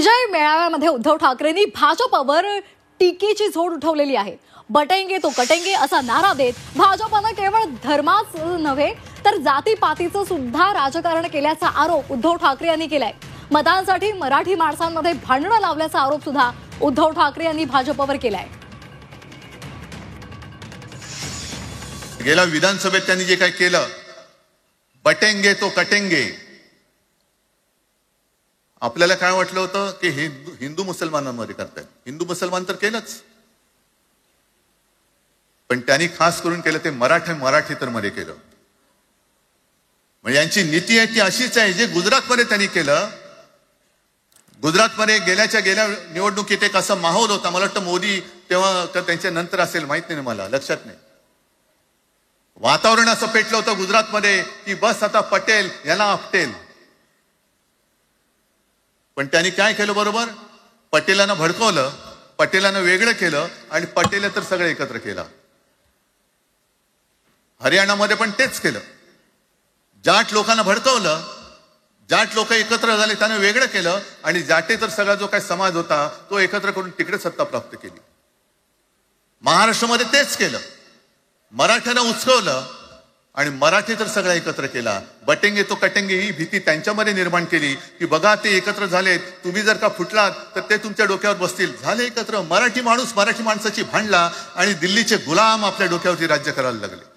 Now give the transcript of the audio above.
विजय मेळाव्यामध्ये उद्धव ठाकरेंनी भाजपवर टीकेची झोड उठवलेली आहे। बटेंगे तो कटेंगे असा नारा देत भाजपनं केवळ धर्माच नव्हे तर जातीपातीचं सुद्धा राजकारण केल्याचा आरोप उद्धव ठाकरे यांनी केलाय। मतांसाठी मराठी माणसांमध्ये भांडणं लावल्याचा आरोप सुद्धा उद्धव ठाकरे यांनी भाजपवर केलाय। गेल्या विधानसभेत त्यांनी जे काही केलं, बटेंगे तो कटेंगे, आपल्याला काय वाटलं होतं की हिंदू मुसलमानांमध्ये करतायत। हिंदू मुसलमान तर केलंच, पण त्यांनी खास करून केलं ते मराठी तर मध्ये केलं। म्हणजे यांची नीती आहे ती अशीच आहे जे गुजरातमध्ये त्यांनी केलं। गुजरातमध्ये गेल्या निवडणुकीत एक असा माहोल होता, मला वाटतं मोदी तेव्हा तर त्यांच्या नंतर असेल, माहित नाही मला, लक्षात नाही। वातावरण असं पेटलं होतं गुजरातमध्ये की बस आता पटेल यांना आपटेल। पण त्यांनी काय केलं बरोबर, पटेलांना भडकवलं, पटेलांना वेगळं केलं आणि पटेल तर सगळे एकत्र केलं। हरियाणामध्ये पण तेच केलं, जाट लोकांना भडकवलं, जाट लोक एकत्र झाले त्यांना वेगळं केलं आणि जाटे तर सगळा जो काही समाज होता तो एकत्र करून तिकडे सत्ता प्राप्त केली। महाराष्ट्रामध्ये तेच केलं, मराठ्यांना उचकवलं आणि मराठी तर सगळा एकत्र केला। बटेंगे तो कटेंगे ही भीती त्यांच्यामध्ये निर्माण केली की बघा ते एकत्र झालेत, तुम्ही जर का फुटलात तर ते तुमच्या डोक्यावर बसतील। झाले एकत्र, मराठी माणूस मराठी माणसाची भांडला आणि दिल्लीचे गुलाम आपल्या डोक्यावरती राज्य करायला लागले।